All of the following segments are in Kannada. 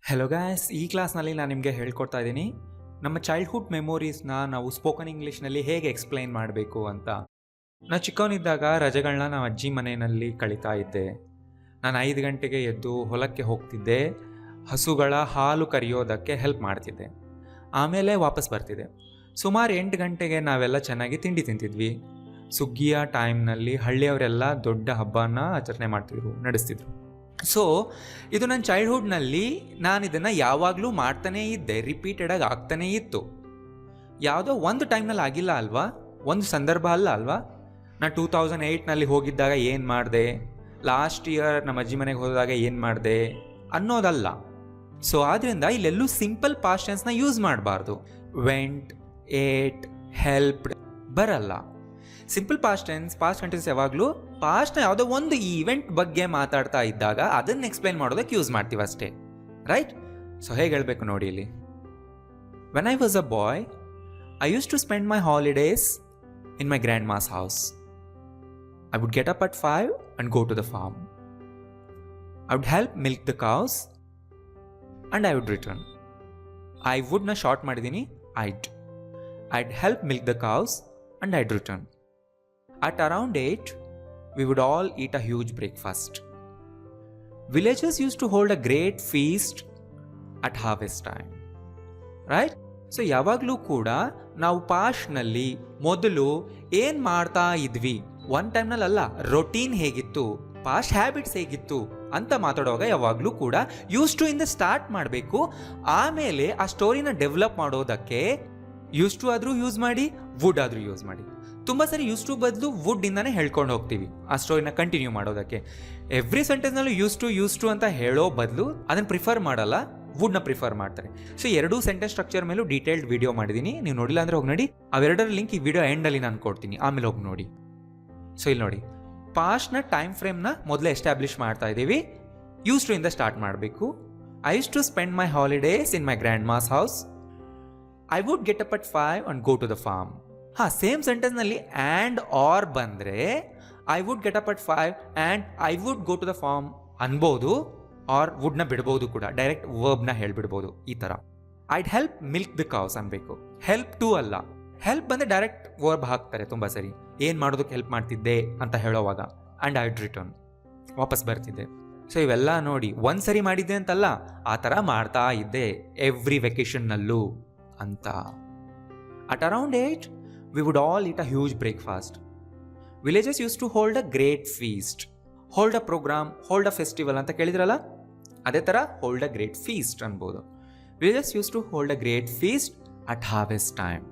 ಹೆಲೋ ಗಾಯ್ಸ್, ಈ ಕ್ಲಾಸ್ನಲ್ಲಿ ನಾನು ನಿಮಗೆ ಹೇಳ್ಕೊಡ್ತಾ ಇದ್ದೀನಿ ನಮ್ಮ ಚೈಲ್ಡ್ಹುಡ್ ಮೆಮೊರೀಸ್ನ ನಾವು ಸ್ಪೋಕನ್ ಇಂಗ್ಲೀಷ್ನಲ್ಲಿ ಹೇಗೆ ಎಕ್ಸ್ಪ್ಲೈನ್ ಮಾಡಬೇಕು ಅಂತ. ನಾನು ಚಿಕ್ಕವನಿದ್ದಾಗ ರಜೆಗಳನ್ನ ನಾವು ಅಜ್ಜಿ ಮನೆಯಲ್ಲಿ ಕಳೀತಾ ಇದ್ದೆ. ನಾನು 5 ಗಂಟೆಗೆ ಎದ್ದು ಹೊಲಕ್ಕೆ ಹೋಗ್ತಿದ್ದೆ, ಹಸುಗಳ ಹಾಲು ಕರೆಯೋದಕ್ಕೆ ಹೆಲ್ಪ್ ಮಾಡ್ತಿದ್ದೆ. ಆಮೇಲೆ ವಾಪಸ್ ಬರ್ತಿದ್ದೆ. ಸುಮಾರು 8 ಗಂಟೆಗೆ ನಾವೆಲ್ಲ ಚೆನ್ನಾಗಿ ತಿಂಡಿ ತಿಂತಿದ್ವಿ. ಸುಗ್ಗಿಯ ಟೈಮ್ನಲ್ಲಿ ಹಳ್ಳಿಯವರೆಲ್ಲ ದೊಡ್ಡ ಹಬ್ಬನ ಆಚರಣೆ ಮಾಡ್ತಿದ್ರು, ನಡೆಸ್ತಿದ್ರು. ಸೊ ಇದು ನನ್ನ ಚೈಲ್ಡ್ಹುಡ್ನಲ್ಲಿ ನಾನು ಇದನ್ನು ಯಾವಾಗಲೂ ಮಾಡ್ತಾನೇ ಇದ್ದೆ, ರಿಪೀಟೆಡಾಗಿ ಆಗ್ತಾನೇ ಇತ್ತು. ಯಾವುದೋ ಒಂದು ಟೈಮ್ನಲ್ಲಿ ಆಗಿಲ್ಲ ಅಲ್ವಾ, ಒಂದು ಸಂದರ್ಭ ಅಲ್ಲ ಅಲ್ವಾ. ನಾನು 2008ನಲ್ಲಿ ಹೋಗಿದ್ದಾಗ ಏನು ಮಾಡಿದೆ, ಲಾಸ್ಟ್ ಇಯರ್ ನಮ್ಮ ಅಜ್ಜಿ ಮನೆಗೆ ಹೋದಾಗ ಏನು ಮಾಡಿದೆ ಅನ್ನೋದಲ್ಲ. ಸೊ ಆದ್ದರಿಂದ ಇಲ್ಲೆಲ್ಲೂ ಸಿಂಪಲ್ ಪಾಸ್ಟ್ ಟೆನ್ಸ್ನ ಯೂಸ್ ಮಾಡಬಾರ್ದು. ವೆಂಟ್, ಏಟ್, ಹೆಲ್ಪ್ಡ್ ಬರಲ್ಲ. ಸಿಂಪಲ್ ಪಾಸ್ಟ್ ಟೆನ್ಸ್ ಯಾವಾಗಲೂ ಪಾಸ್ಟ್ನ ಯಾವುದೋ ಒಂದು ಈವೆಂಟ್ ಬಗ್ಗೆ ಮಾತಾಡ್ತಾ ಇದ್ದಾಗ ಅದನ್ನು ಎಕ್ಸ್ಪ್ಲೈನ್ ಮಾಡೋದಕ್ಕೆ ಯೂಸ್ ಮಾಡ್ತೀವಿ ಅಷ್ಟೇ, ರೈಟ್? ಸೊ ಹೇಗೆ ಹೇಳಬೇಕು ನೋಡಿ ಇಲ್ಲಿ. When I was a boy, I use to spend my holidays in my grandma's house. I would get up at 5 and go to the farm. I would help milk the cows and I would return. I would na short ಮಾಡಿದ್ದೀನಿ, I'd help milk the cows and I'd return. At around 8, we would all eat a huge breakfast. Villagers used to hold a great feast at harvest time. Right? So ಯಾವಾಗಲೂ ಕೂಡ ನಾವು ಪಾಸ್ಟ್ನಲ್ಲಿ ಮೊದಲು ಏನು ಮಾಡ್ತಾ ಇದ್ವಿ, ಒನ್ ಟೈಮ್ನಲ್ಲಿ ಅಲ್ಲ, ರೊಟೀನ್ ಹೇಗಿತ್ತು, ಪಾಸ್ಟ್ ಹ್ಯಾಬಿಟ್ಸ್ ಹೇಗಿತ್ತು ಅಂತ ಮಾತಾಡುವಾಗ ಯಾವಾಗಲೂ ಕೂಡ ಯೂಸ್ ಟು ಇಂದ ಸ್ಟಾರ್ಟ್ ಮಾಡಬೇಕು. ಆಮೇಲೆ ಆ ಸ್ಟೋರಿನ ಡೆವಲಪ್ ಮಾಡೋದಕ್ಕೆ ಯೂಸ್ ಟು ಆದರೂ ಯೂಸ್ ಮಾಡಿ, ವುಡ್ ಆದರೂ ಯೂಸ್ ಮಾಡಿ. ತುಂಬ ಸರಿ ಯೂಸ್ ಟು ಬದಲು ವುಡ್ ಇಂದಾನೆ ಹೇಳ್ಕೊಂಡು ಹೋಗ್ತೀವಿ ಆ ಸ್ಟೋರಿನ ಕಂಟಿನ್ಯೂ ಮಾಡೋದಕ್ಕೆ. ಎವ್ರಿ ಸೆಂಟೆನ್ಸ್ನಲ್ಲೂ ಯೂಸ್ ಟು ಅಂತ ಹೇಳೋ ಬದಲು ಅದನ್ನು ಪ್ರಿಫರ್ ಮಾಡಲ್ಲ, ವುಡ್ನ ಪ್ರಿಫರ್ ಮಾಡ್ತಾರೆ. ಸೊ ಎರಡೂ ಸೆಂಟೆನ್ಸ್ ಸ್ಟ್ರಕ್ಚರ್ ಮೇಲೂ ಡೀಟೇಲ್ಡ್ ವಿಡಿಯೋ ಮಾಡಿದ್ದೀನಿ, ನೀವು ನೋಡಿಲ್ಲ ಅಂದರೆ ಹೋಗಿ ನೋಡಿ. ಅವೆರಡರ ಲಿಂಕ್ ಈ ವಿಡಿಯೋ ಎಂಡಲ್ಲಿ ನಾನು ಕೊಡ್ತೀನಿ, ಆಮೇಲೆ ಹೋಗಿ ನೋಡಿ. ಸೊ ಇಲ್ಲಿ ನೋಡಿ, ಪಾಸ್ಟ್ನ ಟೈಮ್ ಫ್ರೇಮ್ನ ಮೊದಲೇ ಎಸ್ಟಾಬ್ಲಿಷ್ ಮಾಡ್ತಾ ಇದ್ದೀವಿ. ಯೂಸ್ ಟು ಇಂದ ಸ್ಟಾರ್ಟ್ ಮಾಡಬೇಕು. I use to spend my holidays in my grandma's house. I would get up at 5 and go to the farm. Same ಸೆಂಟೆನ್ಸ್ನಲ್ಲಿ ಆ್ಯಂಡ್ ಆರ್ ಬಂದರೆ I would get up at 5 and I would go to the farm ಅನ್ಬೋದು, ಆರ್ ವುಡ್ನ ಬಿಡ್ಬೋದು ಕೂಡ, ಡೈರೆಕ್ಟ್ ವರ್ಬ್ನ ಹೇಳ್ಬಿಡ್ಬೋದು ಈ ಥರ. I'd help milk the cows ಅನ್ಬೇಕು, ಹೆಲ್ಪ್ ಟು ಅಲ್ಲ. ಹೆಲ್ಪ್ ಬಂದರೆ ಡೈರೆಕ್ಟ್ ವರ್ಬ್ ಹಾಕ್ತಾರೆ ತುಂಬ ಸರಿ, ಏನು ಮಾಡೋದಕ್ಕೆ ಹೆಲ್ಪ್ ಮಾಡ್ತಿದ್ದೆ ಅಂತ ಹೇಳೋವಾಗ. ಆ್ಯಂಡ್ ಐಡ್ ರಿಟರ್ನ್, ವಾಪಸ್ ಬರ್ತಿದ್ದೆ. ಸೊ ಇವೆಲ್ಲ ನೋಡಿ, ಒಂದು ಸರಿ ಮಾಡಿದ್ದೆ ಅಂತಲ್ಲ, ಆ ಥರ ಮಾಡ್ತಾ ಇದ್ದೆ ಎವ್ರಿ ವೆಕೇಷನ್ನಲ್ಲೂ ಅಂತ. At around 8, we would all eat a huge breakfast. Villages used to hold a great feast. Hold a program, hold a festival ಅಂತ ಕೇಳಿದ್ರಲ್ಲ, ಅದೇ ಥರ hold a great feast ಅನ್ಬೋದು. Villages used to hold a great feast at harvest time.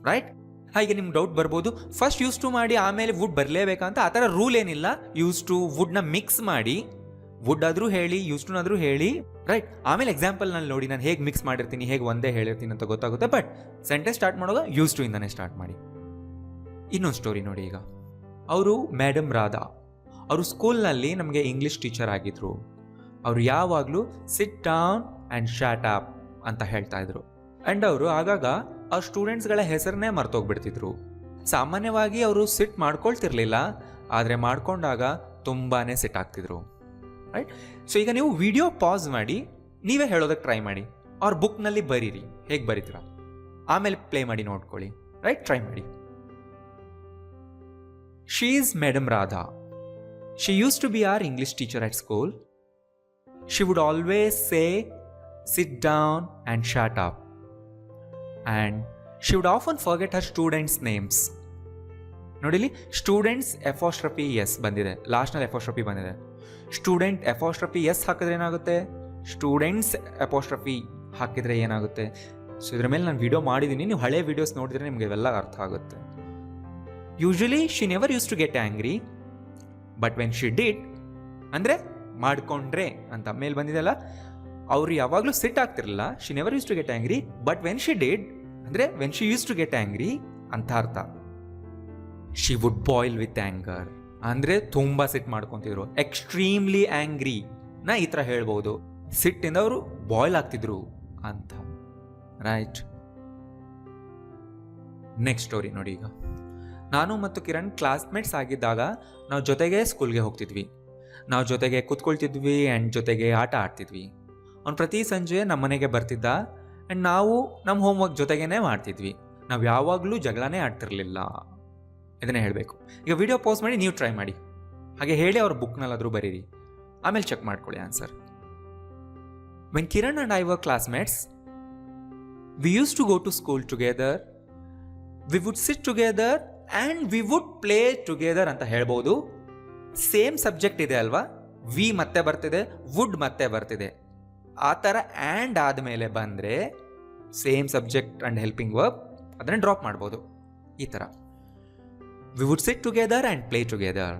Right? ಹಾಗೆ ನಿಮ್ಗೆ ಡೌಟ್ ಬರ್ಬೋದು, ಫಸ್ಟ್ ಯೂಸ್ ಟು ಮಾಡಿ ಆಮೇಲೆ ವುಡ್ ಬರಲೇಬೇಕಂತ. ಆ ಥರ ರೂಲ್ ಏನಿಲ್ಲ. ಯೂಸ್ ಟು ವುಡ್ನ ಮಿಕ್ಸ್ ಮಾಡಿ, ವುಡ್ ಆದರೂ ಹೇಳಿ, ಯೂಸ್ ಟುನಾದರೂ ಹೇಳಿ, ರೈಟ್? ಆಮೇಲೆ ಎಕ್ಸಾಂಪಲ್ನಲ್ಲಿ ನೋಡಿ ನಾನು ಹೇಗೆ ಮಿಕ್ಸ್ ಮಾಡಿರ್ತೀನಿ, ಹೇಗೆ ಒಂದೇ ಹೇಳಿರ್ತೀನಿ ಅಂತ ಗೊತ್ತಾಗುತ್ತೆ. ಬಟ್ ಸೆಂಟೆನ್ಸ್ ಸ್ಟಾರ್ಟ್ ಮಾಡುವಾಗ ಯೂಸ್ ಟು ಇಂದಾನೆ ಸ್ಟಾರ್ಟ್ ಮಾಡಿ. ಇನ್ನೊಂದು ಸ್ಟೋರಿ ನೋಡಿ. ಈಗ ಅವರು ಮೇಡಮ್ ರಾಧಾ, ಅವರು ಸ್ಕೂಲ್ನಲ್ಲಿ ನಮಗೆ ಇಂಗ್ಲೀಷ್ ಟೀಚರ್ ಆಗಿದ್ರು. ಅವರು ಯಾವಾಗಲೂ ಸಿಟ್ ಡೌನ್ ಆ್ಯಂಡ್ ಶಾಟ್ ಅಪ್ ಅಂತ ಹೇಳ್ತಾ ಇದ್ರು. ಆ್ಯಂಡ್ ಅವರು ಆಗಾಗ ಆ ಸ್ಟೂಡೆಂಟ್ಸ್ಗಳ ಹೆಸರನ್ನೇ ಮರ್ತೋಗ್ಬಿಡ್ತಿದ್ರು. ಸಾಮಾನ್ಯವಾಗಿ ಅವರು ಸಿಟ್ ಮಾಡ್ಕೊಳ್ತಿರ್ಲಿಲ್ಲ, ಆದರೆ ಮಾಡ್ಕೊಂಡಾಗ ತುಂಬಾ ಸಿಟ್ ಆಗ್ತಿದ್ರು, ರೈಟ್? ಸೊ ಈಗ ನೀವು ವಿಡಿಯೋ ಪಾಸ್ ಮಾಡಿ ನೀವೇ ಹೇಳೋದಕ್ಕೆ ಟ್ರೈ ಮಾಡಿ, ಅವ್ರ ಬುಕ್ನಲ್ಲಿ ಬರೀರಿ, ಹೇಗೆ ಬರೀತೀರ, ಆಮೇಲೆ ಪ್ಲೇ ಮಾಡಿ ನೋಡ್ಕೊಳ್ಳಿ, ರೈಟ್? ಟ್ರೈ ಮಾಡಿ. She is madam Radha. She use to be our English teacher at school. She would always say sit down and shut up. And she would often forget her students names. ನೋಡಿಲಿ, ಸ್ಟೂಡೆಂಟ್ಸ್ ಎಫೋಸ್ಟ್ರಫಿ ಎಸ್ ಬಂದಿದೆ, ಲಾಸ್ಟ್ನಲ್ಲಿ ಎಫೋಸ್ಟ್ರಫಿ ಬಂದಿದೆ. ಸ್ಟೂಡೆಂಟ್ ಎಫೋಸ್ಟ್ರಫಿ ಎಸ್ ಹಾಕಿದ್ರೆ ಏನಾಗುತ್ತೆ, ಸ್ಟೂಡೆಂಟ್ಸ್ ಎಫೋಸ್ಟ್ರಫಿ ಹಾಕಿದರೆ ಏನಾಗುತ್ತೆ. ಸೊ ಇದ್ರ ಮೇಲೆ ನಾನು ವಿಡಿಯೋ ಮಾಡಿದ್ದೀನಿ, ನೀವು ಹಳೆ ವಿಡಿಯೋಸ್ ನೋಡಿದ್ರೆ ನಿಮಗೆ ಇವೆಲ್ಲ ಅರ್ಥ ಆಗುತ್ತೆ. Usually she never use to get angry, but when she did ಅಂದರೆ ಮಾಡಿಕೊಂಡ್ರೆ ಅಂತ ಮೇಲೆ ಬಂದಿದೆಲ್ಲ, ಅವ್ರು ಯಾವಾಗಲೂ ಸಿಟ್ ಆಗ್ತಿರಲಿಲ್ಲ. She never use to get angry, but when she did ಅಂದರೆ when she use to get angry ಅಂತ ಅರ್ಥ. She would boil with anger ಅಂದರೆ ತುಂಬ ಸಿಟ್ ಮಾಡ್ಕೊತಿದ್ರು. ಎಕ್ಸ್ಟ್ರೀಮ್ಲಿ ಆ್ಯಂಗ್ರಿ ನಾ ಈ ಥರ ಹೇಳ್ಬೋದು, ಸಿಟ್ಟಿಂದ ಅವರು ಬಾಯ್ಲ್ ಆಗ್ತಿದ್ರು ಅಂತ, ರೈಟ್? ನೆಕ್ಸ್ಟ್ ಸ್ಟೋರಿ ನೋಡಿ. ಈಗ ನಾನು ಮತ್ತು ಕಿರಣ್ ಕ್ಲಾಸ್ಮೇಟ್ಸ್ ಆಗಿದ್ದಾಗ ನಾವು ಜೊತೆಗೆ ಸ್ಕೂಲ್ಗೆ ಹೋಗ್ತಿದ್ವಿ. ನಾವು ಜೊತೆಗೆ ಕೂತ್ಕೊಳ್ತಿದ್ವಿ ಆ್ಯಂಡ್ ಜೊತೆಗೆ ಆಟ ಆಡ್ತಿದ್ವಿ. ಅವ್ನು ಪ್ರತಿ ಸಂಜೆ ನಮ್ಮ ಮನೆಗೆ ಬರ್ತಿದ್ದ ಆ್ಯಂಡ್ ನಾವು ನಮ್ಮ ಹೋಮ್ವರ್ಕ್ ಜೊತೆಗೇ ಮಾಡ್ತಿದ್ವಿ. ನಾವು ಯಾವಾಗಲೂ ಜಗಳನೇ ಆಡ್ತಿರ್ಲಿಲ್ಲ. ಇದನ್ನೇ ಹೇಳಬೇಕು. ಈಗ ವಿಡಿಯೋ ಪಾಸ್ ಮಾಡಿ ನೀವು ಟ್ರೈ ಮಾಡಿ, ಹಾಗೆ ಹೇಳಿ ಅವ್ರ ಬುಕ್ನಲ್ಲಾದರೂ ಬರೀರಿ, ಆಮೇಲೆ ಚೆಕ್ ಮಾಡ್ಕೊಳ್ಳಿ answer. When Kiran and I were classmates, we used to go to school together, we would sit together and we would play together ಅಂತ ಹೇಳ್ಬೋದು. ಸೇಮ್ ಸಬ್ಜೆಕ್ಟ್ ಇದೆ ಅಲ್ವಾ, ವಿ ಮತ್ತೆ ಬರ್ತಿದೆ, ವುಡ್ ಮತ್ತೆ ಬರ್ತಿದೆ. ಆ ಥರ ಆ್ಯಂಡ್ ಆದಮೇಲೆ ಬಂದರೆ same subject and helping verb, ಅದನ್ನು ಡ್ರಾಪ್ ಮಾಡ್ಬೋದು. ಈ ಥರ we would sit together and play together.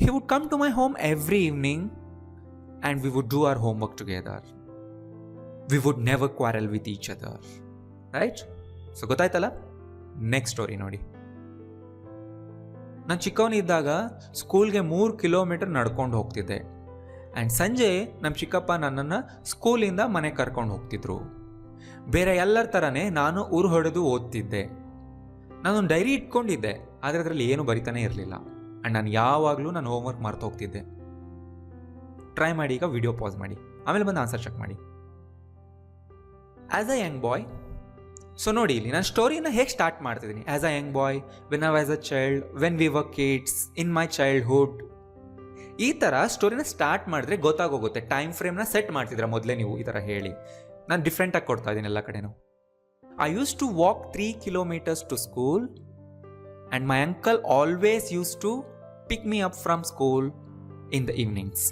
He would come to my home every evening and we would do our homework together. We would never quarrel with each other. Right? So ಗೊತ್ತಾಯ್ತಲ್ಲ? ನೆಕ್ಸ್ಟ್ ಸ್ಟೋರಿ ನೋಡಿ. ನಾನು ಚಿಕ್ಕವನಿದ್ದಾಗ ಸ್ಕೂಲ್ಗೆ 3 ಕಿಲೋಮೀಟರ್ ನಡ್ಕೊಂಡು ಹೋಗ್ತಿದ್ದೆ. ಆ್ಯಂಡ್ ಸಂಜೆ ನಮ್ಮ ಚಿಕ್ಕಪ್ಪ ನನ್ನನ್ನು ಸ್ಕೂಲಿಂದ ಮನೆಗೆ ಕರ್ಕೊಂಡು ಹೋಗ್ತಿದ್ರು. ಬೇರೆ ಎಲ್ಲರ ಥರನೇ ನಾನು ಊರು ಹೊಡೆದು ಓದ್ತಿದ್ದೆ. ನಾನೊಂದು ಡೈರಿ ಇಟ್ಕೊಂಡಿದ್ದೆ, ಆದರೆ ಅದರಲ್ಲಿ ಏನೂ ಬರಿತಾನೆ ಇರಲಿಲ್ಲ. ಆ್ಯಂಡ್ ನಾನು ಯಾವಾಗಲೂ ನಾನು ಹೋಮ್ವರ್ಕ್ ಮರ್ತು ಹೋಗ್ತಿದ್ದೆ. ಟ್ರೈ ಮಾಡಿ, ಈಗ ವಿಡಿಯೋ ಪಾಸ್ ಮಾಡಿ, ಆಮೇಲೆ ಬಂದು ಆನ್ಸರ್ ಚೆಕ್ ಮಾಡಿ. As a young boy, so ನೋಡಿ ಇಲ್ಲಿ ನಾನು ಸ್ಟೋರಿನ ಹೇಗೆ ಸ್ಟಾರ್ಟ್ ಮಾಡ್ತಿದ್ದೀನಿ. As a young boy, when I was a child, when we were kids, in my childhood, ಈ ಥರ ಸ್ಟೋರಿನ ಸ್ಟಾರ್ಟ್ ಮಾಡಿದ್ರೆ ಗೊತ್ತಾಗೋಗುತ್ತೆ. ಟೈಮ್ ಫ್ರೇಮ್ನ ಸೆಟ್ ಮಾಡ್ತಿದ್ರೆ ಮೊದಲೇ ನೀವು ಈ ಥರ ಹೇಳಿ. ನಾನು ಡಿಫ್ರೆಂಟಾಗಿ ಕೊಡ್ತಾ ಇದ್ದೀನಿ ಎಲ್ಲ ಕಡೆನೂ. I use to walk 3 kilometers to school and my uncle always used to pick me up from school in the evenings.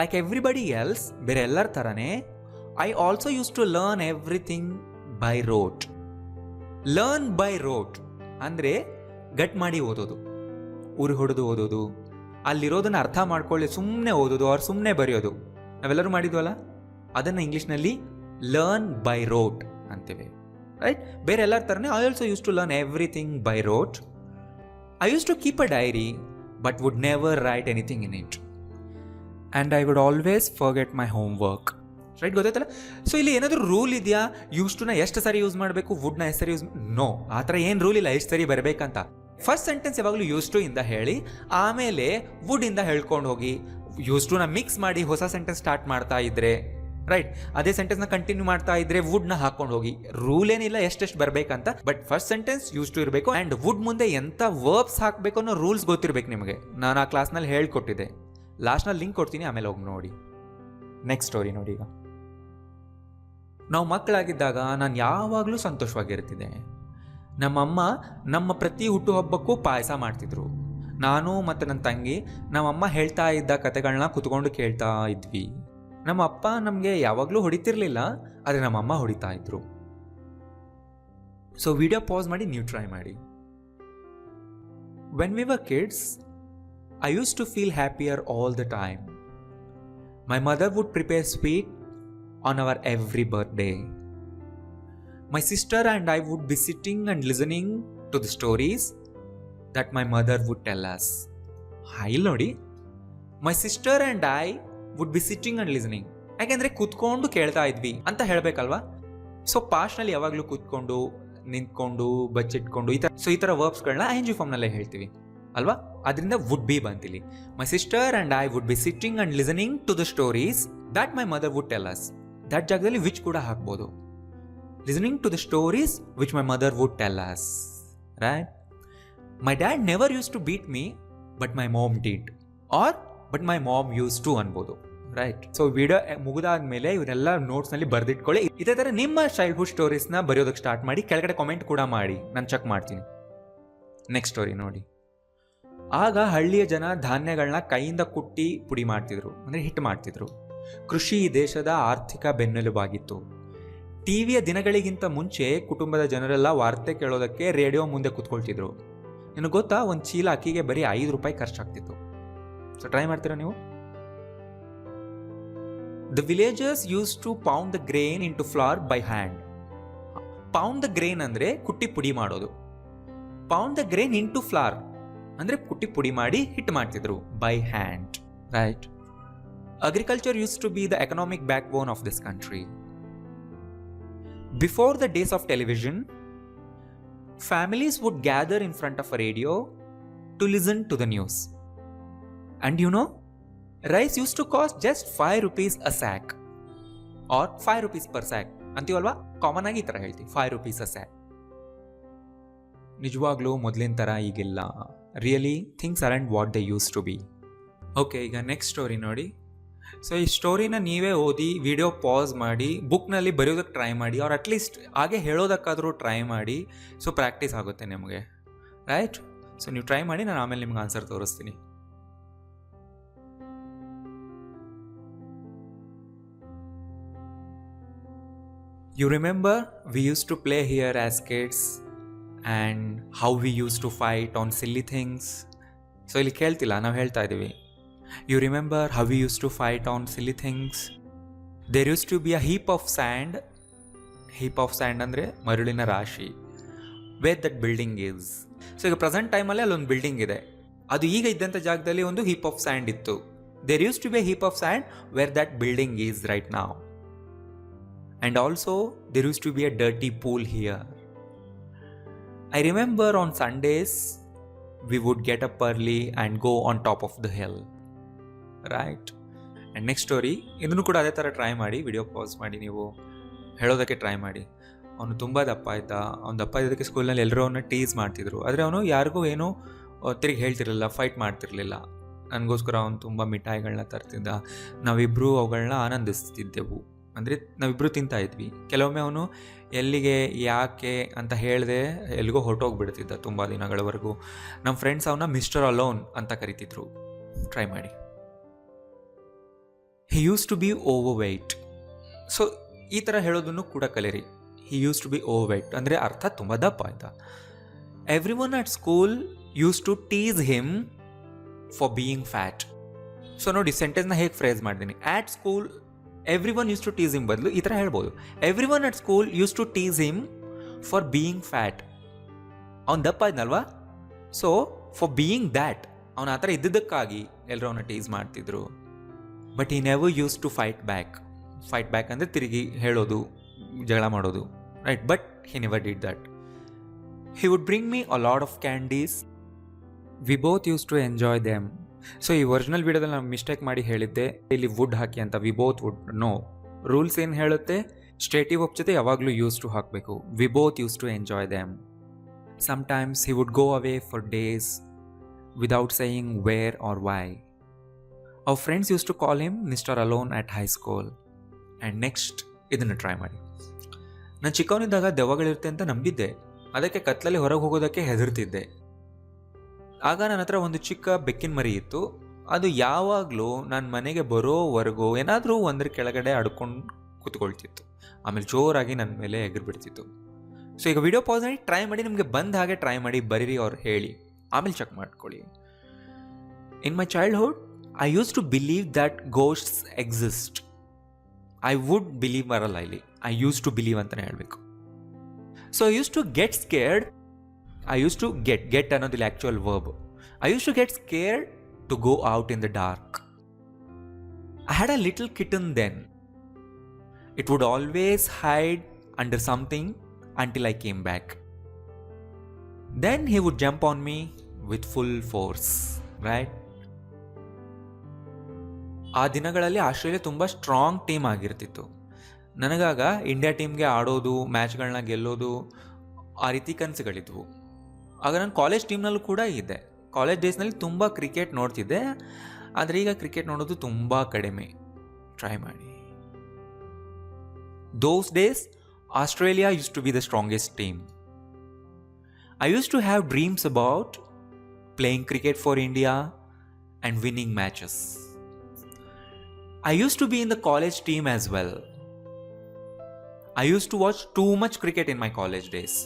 Like everybody else, ಬೇರೆ ಎಲ್ಲರ ಥರನೇ I also used to learn everything by rote. Learn by rote ಅಂದರೆ ಗಟ್ ಮಾಡಿ ಓದೋದು, ಊರು ಹೊಡೆದು ಓದೋದು, ಅಲ್ಲಿರೋದನ್ನು ಅರ್ಥ ಮಾಡ್ಕೊಳ್ಳಿ ಸುಮ್ಮನೆ ಓದೋದು ಅವ್ರು ಸುಮ್ಮನೆ ಬರೆಯೋದು. ನಾವೆಲ್ಲರೂ ಮಾಡಿದ್ವಲ್ಲ, ಅದನ್ನು ಇಂಗ್ಲೀಷ್ನಲ್ಲಿ ಲರ್ನ್ ಬೈ ರೋಟ್ ಅಂತೀವಿ. ರೈಟ್? ಬೇರೆ ಎಲ್ಲರ ಥರನೇ I also used to learn everything by rote. I use to keep a diary but would never write anything in it. And I would always forget my home work. Right? ಗೊತ್ತಾಯ್ತಲ್ಲ? ಸೊ ಇಲ್ಲಿ ಏನಾದರೂ ರೂಲ್ ಇದೆಯಾ? ಯೂಸ್ ಟುನ ಎಷ್ಟು ಸರಿ ಯೂಸ್ ಮಾಡಬೇಕು, ವುಡ್ನ ಎಷ್ಟು ಸರಿ ಯೂಸ್? ನೋ, ಆ ಥರ ಏನು ರೂಲ್ ಇಲ್ಲ ಎಷ್ಟು ಸರಿ ಬರಬೇಕಂತ. ಫಸ್ಟ್ ಸೆಂಟೆನ್ಸ್ ಯಾವಾಗಲೂ ಯೂಸ್ ಟು ಇಂದ ಹೇಳಿ, ಆಮೇಲೆ ವುಡ್ ಇಂದ ಹೇಳ್ಕೊಂಡು ಹೋಗಿ. ಯೂಸ್ ಟುನ ಮಿಕ್ಸ್ ಮಾಡಿ ಹೊಸ ಸೆಂಟೆನ್ಸ್ ಸ್ಟಾರ್ಟ್ ಮಾಡ್ತಾ ಇದ್ರೆ, ರೈಟ್, ಅದೇ ಸೆಂಟೆನ್ಸ್ನ ಕಂಟಿನ್ಯೂ ಮಾಡ್ತಾ ಇದ್ರೆ ವುಡ್ನ ಹಾಕೊಂಡು ಹೋಗಿ. ರೂಲ್ ಏನಿಲ್ಲ ಎಷ್ಟೆಷ್ಟು ಬರಬೇಕಂತ, but first sentence used to ಇರಬೇಕು. ಆ್ಯಂಡ್ ವುಡ್ ಮುಂದೆ ಎಂಥ ವರ್ಬ್ಸ್ ಹಾಕಬೇಕು ಅನ್ನೋ ರೂಲ್ಸ್ ಗೊತ್ತಿರಬೇಕು ನಿಮಗೆ. ನಾನು ಆ ಕ್ಲಾಸ್ನಲ್ಲಿ ಹೇಳ್ಕೊಟ್ಟಿದ್ದೆ, ಲಾಸ್ಟ್ನಲ್ಲಿ ಲಿಂಕ್ ಕೊಡ್ತೀನಿ, ಆಮೇಲೆ ಹೋಗಿ ನೋಡಿ. ನೆಕ್ಸ್ಟ್ ಸ್ಟೋರಿ ನೋಡಿ. ಈಗ ನಾವು ಮಕ್ಕಳಾಗಿದ್ದಾಗ ನಾನು ಯಾವಾಗಲೂ ಸಂತೋಷವಾಗಿರ್ತಿದ್ದೆ. ನಮ್ಮಮ್ಮ ನಮ್ಮ ಪ್ರತಿ ಹುಟ್ಟುಹಬ್ಬಕ್ಕೂ ಪಾಯಸ ಮಾಡ್ತಿದ್ರು. ನಾನು ಮತ್ತು ನನ್ನ ತಂಗಿ ನಮ್ಮಮ್ಮ ಹೇಳ್ತಾ ಇದ್ದ ಕತೆಗಳನ್ನ ಕುತ್ಕೊಂಡು ಕೇಳ್ತಾ ಇದ್ವಿ. ನಮ್ಮ ಅಪ್ಪ ನಮಗೆ ಯಾವಾಗಲೂ ಹೊಡಿತಿರ್ಲಿಲ್ಲ, ಆದರೆ ನಮ್ಮಮ್ಮ ಹೊಡಿತಾ ಇದ್ರು. ಸೊ ವಿಡಿಯೋ ಪಾಸ್ ಮಾಡಿ ನೀವು ಟ್ರೈ ಮಾಡಿ. When we were kids, I use to feel happier all the time. My mother would prepare sweet on our every birthday. My sister and I would be sitting and listening to the stories that my mother would tell us. ಇಲ್ಲಿ ನೋಡಿ, my sister and I would be sitting and listening. ಯಾಕೆಂದರೆ ಕೂತ್ಕೊಂಡು ಕೇಳ್ತಾ ಇದ್ವಿ ಅಂತ ಹೇಳಬೇಕಲ್ವಾ? ಸೊ ಪಾಸ್ಟ್ನಲ್ಲಿ ಯಾವಾಗಲೂ ಕೂತ್ಕೊಂಡು, ನಿಂತ್ಕೊಂಡು, ಬಚ್ಚಿಟ್ಕೊಂಡು, ಈ ಥರ ವರ್ಬ್ಸ್ಗಳನ್ನ ಐ ಎನ್ ಜಿ ಫಾರ್ಮ್ನಲ್ಲೇ ಹೇಳ್ತೀವಿ ಅಲ್ವಾ? ಅದರಿಂದ ವುಡ್ ಬಿ ಬಂತಿಲ್ಲಿ. My sister and I would be sitting and listening to the stories that my mother would tell us. That ಜಾಗದಲ್ಲಿ ವಿಚ್ ಕೂಡ ಹಾಕ್ಬೋದು. Listening to the stories which my mother would tell us. Right? My dad never use to beat me but my mom did, or but my mom use to ಅನ್ಬೋದು. ರೈಟ್? ಸೊ ವಿಡಿಯೋ ಮುಗಿದಾದ್ಮೇಲೆ ಇವನ್ನೆಲ್ಲ ನೋಟ್ಸ್ನಲ್ಲಿ ಬರೆದಿಟ್ಕೊಳ್ಳಿ. ಇದೇ ಥರ ನಿಮ್ಮ ಚೈಲ್ಡ್ಹುಡ್ ಸ್ಟೋರೀಸ್ನ ಬರೆಯೋದಕ್ಕೆ ಸ್ಟಾರ್ಟ್ ಮಾಡಿ. ಕೆಳಗಡೆ ಕಾಮೆಂಟ್ ಕೂಡ ಮಾಡಿ, ನಾನು ಚೆಕ್ ಮಾಡ್ತೀನಿ. ನೆಕ್ಸ್ಟ್ ಸ್ಟೋರಿ ನೋಡಿ. ಆಗ ಹಳ್ಳಿಯ ಜನ ಧಾನ್ಯಗಳನ್ನ ಕೈಯಿಂದ ಕುಟ್ಟಿ ಪುಡಿ ಮಾಡ್ತಿದ್ರು, ಅಂದರೆ ಹಿಟ್ಟು ಮಾಡ್ತಿದ್ರು. ಕೃಷಿ ದೇಶದ ಆರ್ಥಿಕ ಬೆನ್ನೆಲುಬಾಗಿತ್ತು. ಟಿವಿಯ ದಿನಗಳಿಗಿಂತ ಮುಂಚೆ ಕುಟುಂಬದ ಜನರೆಲ್ಲ ವಾರ್ತೆ ಕೇಳೋದಕ್ಕೆ ರೇಡಿಯೋ ಮುಂದೆ ಕೂತ್ಕೊಳ್ತಿದ್ರು. ನಿನಗೆ ಗೊತ್ತಾ, ಒಂದು ಚೀಲ ಅಕ್ಕಿಗೆ ಬರೀ 5 ರೂಪಾಯಿ ಖರ್ಚಾಗ್ತಿತ್ತು. ಸೊ ಟ್ರೈ ಮಾಡ್ತೀರಾ ನೀವು? The villagers used to pound the grain into flour by hand. Pound the grain ಅಂದರೆ ಕುಟ್ಟಿ ಪುಡಿ ಮಾಡೋದು. Pound the grain into flour ಅಂದರೆ ಕುಟ್ಟಿ ಪುಡಿ ಮಾಡಿ ಹಿಟ್ಟು ಮಾಡ್ತಿದ್ರು by hand. Right? Agriculture used to be the economic backbone of this country. Before the days of television, families would gather in front of a radio to listen to the news. And you know, rice use to cost just 5 rupees a sack or 5 rupees per sack ಅಂತೀವಲ್ವಾ, ಕಾಮನ್ ಆಗಿ ಈ ಥರ ಹೇಳ್ತೀವಿ, 5 rupees a sack. ನಿಜವಾಗ್ಲೂ ಮೊದಲಿನ ಥರ ಈಗಿಲ್ಲ. Really things aren't what they used to be. Okay, ಈಗ ನೆಕ್ಸ್ಟ್ ಸ್ಟೋರಿ ನೋಡಿ. ಸೊ ಈ ಸ್ಟೋರಿನ ನೀವೇ ಓದಿ, ವಿಡಿಯೋ ಪಾಸ್ ಮಾಡಿ, ಬುಕ್ನಲ್ಲಿ ಬರೆಯೋದಕ್ಕೆ ಟ್ರೈ ಮಾಡಿ, ಅವ್ರು ಅಟ್ಲೀಸ್ಟ್ ಹಾಗೆ ಹೇಳೋದಕ್ಕಾದರೂ ಟ್ರೈ ಮಾಡಿ. ಸೊ ಪ್ರಾಕ್ಟೀಸ್ ಆಗುತ್ತೆ ನಿಮಗೆ, ರೈಟ್? ಸೊ ನೀವು ಟ್ರೈ ಮಾಡಿ, ನಾನು ಆಮೇಲೆ ನಿಮ್ಗೆ ಆನ್ಸರ್ ತೋರಿಸ್ತೀನಿ. You remember we used to play here as kids and how we used to fight on silly things. So ಇಲ್ಲಿ ಕೇಳ್ತಿಲ್ಲ, ನಾವು ಹೇಳ್ತಾ ಇದ್ದೀವಿ. You remember how we used to fight on silly things? There used to be a heap of sand. Heap of sand ಅಂದರೆ ಮರಳಿನ ರಾಶಿ. Where that building is. So ಈಗ ಪ್ರೆಸೆಂಟ್ ಟೈಮಲ್ಲಿ ಅಲ್ಲೊಂದು ಬಿಲ್ಡಿಂಗ್ ಇದೆ. ಅದು ಈಗ ಇದ್ದಂಥ ಜಾಗದಲ್ಲಿ ಒಂದು heap of sand ಇತ್ತು. There used to be a heap of sand where that building is right now. And also, there used to be a dirty pool here. I remember on Sundays, we would get up early and go on top of the hill. Right? And next story, ಇದನ್ನು ಕೂಡ ಅದೇ ಥರ ಟ್ರೈ ಮಾಡಿ, ವಿಡಿಯೋ ಪಾಸ್ ಮಾಡಿ ನೀವು ಹೇಳೋದಕ್ಕೆ ಟ್ರೈ ಮಾಡಿ. ಅವನು ತುಂಬ ದಪ್ಪ ಇದ್ದ. ಅವ್ನು ದಪ್ಪ ಇದ್ದಕ್ಕೆ ಸ್ಕೂಲ್ನಲ್ಲಿ ಎಲ್ಲರೂ ಅವನ್ನ ಟೀಸ್ ಮಾಡ್ತಿದ್ರು. ಆದರೆ ಅವನು ಯಾರಿಗೂ ಏನೂ ತಿರುಗಿ ಹೇಳ್ತಿರಲಿಲ್ಲ, ಫೈಟ್ ಮಾಡ್ತಿರಲಿಲ್ಲ. ನನಗೋಸ್ಕರ ಅವನು ತುಂಬ ಮಿಠಾಯಿಗಳನ್ನ ತರ್ತಿದ್ದ. ನಾವಿಬ್ಬರೂ ಅವುಗಳನ್ನ ಆನಂದಿಸ್ತಿದ್ದೆವು. ಅಂದರೆ ನಾವಿಬ್ಬರು ತಿಂತಾ ಇದ್ವಿ. ಕೆಲವೊಮ್ಮೆ ಅವನು ಎಲ್ಲಿಗೆ ಯಾಕೆ ಅಂತ ಹೇಳಿದೆ ಎಲ್ಲಿಗೋ ಹೊರಟೋಗ್ಬಿಡ್ತಿದ್ದ ತುಂಬ ದಿನಗಳವರೆಗೂ. ನಮ್ಮ ಫ್ರೆಂಡ್ಸ್ ಅವನ್ನ ಮಿಸ್ಟರ್ ಅಲೋನ್ ಅಂತ ಕರಿತಿದ್ರು. ಟ್ರೈ ಮಾಡಿ. He use to be overweight. So ಈ ಥರ ಹೇಳೋದನ್ನು ಕೂಡ ಕಲಿರಿ. He use to be overweight ಅಂದರೆ ಅರ್ಥ ತುಂಬ ದಪ್ಪ ಆಯ್ತಾ. Everyone at school use to tease him for being fat. So ನೋಡಿ, ಸೆಂಟೆನ್ಸ್ನ ಹೇಗೆ ಫ್ರೇಸ್ ಮಾಡಿದ್ದೀನಿ. At school everyone use to tease him ಬದಲು ಈ ಥರ ಹೇಳ್ಬೋದು. Everyone at school use to tease him for being fat. ಅವ್ನು ದಪ್ಪ ಇದ್ನಲ್ವಾ, ಸೊ ಫಾರ್ ಬೀಯಿಂಗ್ ದ್ಯಾಟ್, ಅವನು ಆ ಥರ ಇದ್ದಿದ್ದಕ್ಕಾಗಿ ಎಲ್ಲರೂ ಅವನ್ನ ಟೀಸ್ ಮಾಡ್ತಿದ್ರು. But he never use to fight back. Fight back ಅಂದರೆ ತಿರುಗಿ ಹೇಳೋದು, ಜಗಳ ಮಾಡೋದು, right? But he never did that. He would bring me a lot of candies. We both used to enjoy them. So ಈ ಒರಿಜಿನಲ್ ವಿಡಿಯೋದಲ್ಲಿ ನಾನು ಮಿಸ್ಟೇಕ್ ಮಾಡಿ ಹೇಳಿದ್ದೆ, ಇಲ್ಲಿ ವುಡ್ ಹಾಕಿ ಅಂತ. We both would. No, rules ಏನು ಹೇಳುತ್ತೆ, ಸ್ಟೇಟಿವ್ ವರ್ಬ್ ಜೊತೆ ಯಾವಾಗಲೂ ಯೂಸ್ ಟು ಹಾಕಬೇಕು. We both used to enjoy them. Sometimes he would go away for days without saying where or why. Our friends used to call him mister alone at high school. And next ಇದನ್ನು ಟ್ರೈ ಮಾಡಿ. ನಾನು ಚಿಕ್ಕವನಿದ್ದಾಗ ದೆವ್ವಗಳಿರುತ್ತೆ ಅಂತ ನಂಬಿದ್ದೆ. ಅದಕ್ಕೆ ಕತ್ಲಲ್ಲಿ ಹೊರಗೆ ಹೋಗೋದಕ್ಕೆ ಹೆದರ್ತಿದ್ದೆ. ಆಗ ನನ್ನ ಹತ್ರ ಒಂದು ಚಿಕ್ಕ ಬೆಕ್ಕಿನ ಮರಿ ಇತ್ತು. ಅದು ಯಾವಾಗಲೂ ನನ್ನ ಮನೆಗೆ ಬರೋವರೆಗೂ ಏನಾದರೂ ಒಂದರ ಕೆಳಗಡೆ ಅಡ್ಕೊಂಡು ಕೂತ್ಕೊಳ್ತಿತ್ತು. ಆಮೇಲೆ ಜೋರಾಗಿ ನನ್ನ ಮೇಲೆ ಎಗರ್ಬಿಡ್ತಿತ್ತು. ಸೊ ಈಗ ವಿಡಿಯೋ ಪಾಸ್ ಮಾಡಿ ಟ್ರೈ ಮಾಡಿ, ನಿಮಗೆ ಬಂದ ಹಾಗೆ ಟ್ರೈ ಮಾಡಿ, ಬರೀರಿ, ಅವ್ರು ಹೇಳಿ, ಆಮೇಲೆ ಚೆಕ್ ಮಾಡ್ಕೊಳ್ಳಿ. In my childhood I use to believe that ghosts exist. I would believe ಬರಲ್ಲ ಇಲ್ಲಿ, ಐ ಯೂಸ್ ಟು ಬಿಲೀವ್ ಅಂತಲೇ ಹೇಳಬೇಕು. So I use to get scared. I used to get ಅನ್ನೋದಿಲ್ಲ actual verb. I used to get scared to go out in the dark. I had a little kitten then. It would always hide under something until I came back. Then he would jump on me with full force, right? ಆ ದಿನಗಳಲ್ಲಿ ಆಸ್ಟ್ರೇಲಿಯಾ ತುಂಬ ಸ್ಟ್ರಾಂಗ್ ಟೀಮ್ ಆಗಿರ್ತಿತ್ತು. ನನಗಾಗ ಇಂಡಿಯಾ ಟೀಮ್ಗೆ ಆಡೋದು, ಮ್ಯಾಚ್ಗಳನ್ನ ಗೆಲ್ಲೋದು, ಆ ರೀತಿ ಕನಸುಗಳಿದ್ವು. ಆಗ ನಾನು ಕಾಲೇಜ್ ಟೀಮ್ನಲ್ಲೂ ಕೂಡ ಇದ್ದೆ. ಕಾಲೇಜ್ ಡೇಸ್ನಲ್ಲಿ ತುಂಬ ಕ್ರಿಕೆಟ್ ನೋಡ್ತಿದ್ದೆ. ಆದರೆ ಈಗ ಕ್ರಿಕೆಟ್ ನೋಡೋದು ತುಂಬ ಕಡಿಮೆ. ಟ್ರೈ ಮಾಡಿ. Those days Australia used to be the strongest team. I use to have dreams about playing cricket for India and winning matches. I use to be in the college team as well. I use to watch too much cricket in my college days.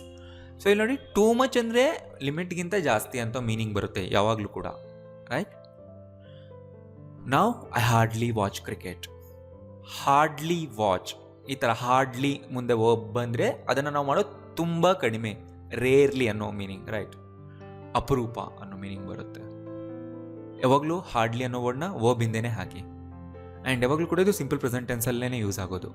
So ಇಲ್ಲಿ ನೋಡಿ, ಟೂ ಮಚ್ ಅಂದರೆ ಲಿಮಿಟ್ಗಿಂತ ಜಾಸ್ತಿ ಅಂತ ಮೀನಿಂಗ್ ಬರುತ್ತೆ ಯಾವಾಗಲೂ ಕೂಡ, ರೈಟ್? ನಾವು I hardly watch cricket. Hardly watch, ಈ ಥರ ಹಾರ್ಡ್ಲಿ ಮುಂದೆ ವರ್ಬ್ ಬಂದರೆ ಅದನ್ನು ನಾವು ಮಾಡೋದು ತುಂಬ ಕಡಿಮೆ. ರೇರ್ಲಿ ಅನ್ನೋ ಮೀನಿಂಗ್, ರೈಟ್? ಅಪರೂಪ ಅನ್ನೋ ಮೀನಿಂಗ್ ಬರುತ್ತೆ. ಯಾವಾಗಲೂ ಹಾರ್ಡ್ಲಿ ಅನ್ನೋ ವರ್ಡ್ನ ವರ್ಬ್ ಹಿಂದೆನೇ ಹಾಕಿ. ಆ್ಯಂಡ್ ಯಾವಾಗಲೂ ಕೂಡ ಇದು ಸಿಂಪಲ್ ಪ್ರೆಸೆಂಟ್ ಟೆನ್ಸಲ್ಲೇ ಯೂಸ್ ಆಗೋದು.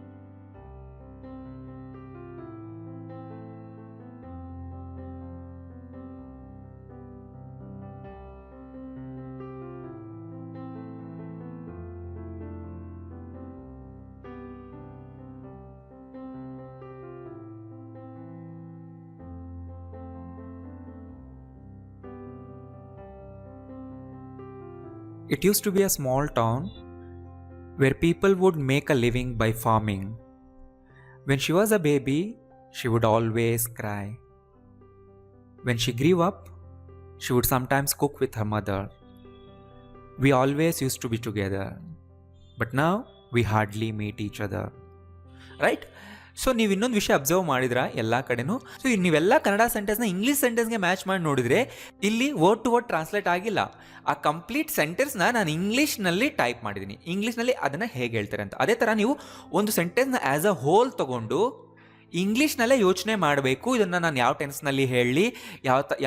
It used to be a small town where people would make a living by farming. When she was a baby, she would always cry. When she grew up, she would sometimes cook with her mother. We always used to be together. But now, we hardly meet each other. Right. So ನೀವು ಇನ್ನೊಂದು ವಿಷಯ ಅಬ್ಸರ್ವ್ ಮಾಡಿದ್ರ ಎಲ್ಲ ಕಡೆನೂ. ಸೊ ನೀವೆಲ್ಲ ಕನ್ನಡ ಸೆಂಟೆನ್ಸ್ನ ಇಂಗ್ಲೀಷ್ ಸೆಂಟೆನ್ಸ್ಗೆ ಮ್ಯಾಚ್ ಮಾಡಿ ನೋಡಿದರೆ ಇಲ್ಲಿ ವರ್ಡ್ ಟು ವರ್ಡ್ ಟ್ರಾನ್ಸ್ಲೇಟ್ ಆಗಿಲ್ಲ. ಆ ಕಂಪ್ಲೀಟ್ ಸೆಂಟೆನ್ಸ್ನ ನಾನು ಇಂಗ್ಲೀಷ್ನಲ್ಲಿ ಟೈಪ್ ಮಾಡಿದ್ದೀನಿ, ಇಂಗ್ಲೀಷ್ನಲ್ಲಿ ಅದನ್ನು ಹೇಗೆ ಹೇಳ್ತಾರೆ ಅಂತ. ಅದೇ ಥರ ನೀವು ಒಂದು ಸೆಂಟೆನ್ಸ್ನ ಆ್ಯಸ್ ಅ ಹೋಲ್ ತೊಗೊಂಡು ಇಂಗ್ಲೀಷ್ನಲ್ಲೇ ಯೋಚನೆ ಮಾಡಬೇಕು, ಇದನ್ನು ನಾನು ಯಾವ ಟೆನ್ಸ್ನಲ್ಲಿ ಹೇಳಲಿ,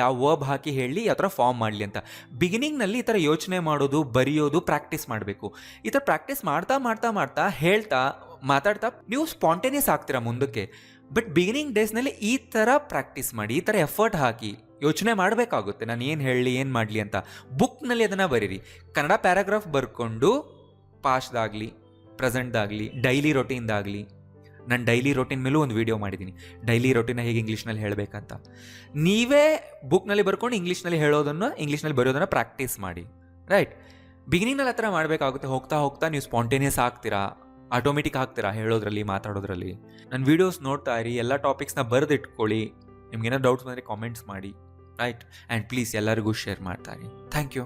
ಯಾವ ವರ್ಬ್ ಹಾಕಿ ಹೇಳಲಿ, ಯಾವ ಥರ ಫಾರ್ಮ್ ಮಾಡಲಿ ಅಂತ. ಬಿಗಿನಿಂಗ್ನಲ್ಲಿ ಈ ಥರ ಯೋಚನೆ ಮಾಡೋದು, ಬರೆಯೋದು ಪ್ರಾಕ್ಟೀಸ್ ಮಾಡಬೇಕು. ಈ ಥರ ಪ್ರಾಕ್ಟೀಸ್ ಮಾಡ್ತಾ ಮಾಡ್ತಾ ಮಾಡ್ತಾ ಹೇಳ್ತಾ ಮಾತಾಡ್ತಾ ನೀವು ಸ್ಪಾಂಟೇನಿಯಸ್ ಆಗ್ತೀರಾ ಮುಂದಕ್ಕೆ. ಬಟ್ ಬಿಗಿನಿಂಗ್ ಡೇಸ್ನಲ್ಲಿ ಈ ಥರ ಪ್ರಾಕ್ಟೀಸ್ ಮಾಡಿ, ಈ ಥರ ಎಫರ್ಟ್ ಹಾಕಿ ಯೋಚನೆ ಮಾಡಬೇಕಾಗುತ್ತೆ, ನಾನು ಏನು ಹೇಳಲಿ, ಏನು ಮಾಡಲಿ ಅಂತ. ಬುಕ್ನಲ್ಲಿ ಅದನ್ನು ಬರೀರಿ. ಕನ್ನಡ ಪ್ಯಾರಾಗ್ರಾಫ್ ಬರ್ಕೊಂಡು ಪಾಸ್ಟ್ದಾಗಲಿ, ಪ್ರೆಸೆಂಟ್ದಾಗಲಿ, ಡೈಲಿ ರೊಟೀನ್ದಾಗಲಿ. ನಾನು ಡೈಲಿ ರೊಟೀನ್ ಮೇಲೂ ಒಂದು ವೀಡಿಯೋ ಮಾಡಿದ್ದೀನಿ, ಡೈಲಿ ರೊಟೀನ ಹೇಗೆ ಇಂಗ್ಲೀಷ್ನಲ್ಲಿ ಹೇಳಬೇಕಂತ. ನೀವೇ ಬುಕ್ನಲ್ಲಿ ಬರ್ಕೊಂಡು ಇಂಗ್ಲೀಷ್ನಲ್ಲಿ ಹೇಳೋದನ್ನು, ಇಂಗ್ಲೀಷ್ನಲ್ಲಿ ಬರೆಯೋದನ್ನು ಪ್ರಾಕ್ಟೀಸ್ ಮಾಡಿ. ರೈಟ್. ಬಿಗಿನಿಂಗ್ನಲ್ಲಿ ಆ ಥರ ಮಾಡಬೇಕಾಗುತ್ತೆ. ಹೋಗ್ತಾ ಹೋಗ್ತಾ ನೀವು ಸ್ಪಾಂಟೇನಿಯಸ್ ಆಗ್ತೀರಾ, ಆಟೋಮೆಟಿಕ್ ಆಗ್ತೀರಾ ಹೇಳೋದ್ರಲ್ಲಿ, ಮಾತಾಡೋದ್ರಲ್ಲಿ. ನನ್ನ ವೀಡಿಯೋಸ್ ನೋಡ್ತಾ ಇರಿ, ಎಲ್ಲ ಟಾಪಿಕ್ಸ್ನ ಬರೆದಿಟ್ಕೊಳ್ಳಿ. ನಿಮ್ಗೇನೋ ಡೌಟ್ಸ್ ಬಂದರೆ ಕಾಮೆಂಟ್ಸ್ ಮಾಡಿ. ರೈಟ್. ಆ್ಯಂಡ್ ಪ್ಲೀಸ್ ಎಲ್ಲರಿಗೂ ಶೇರ್ ಮಾಡ್ತಾ ಇರಿ. Thank you.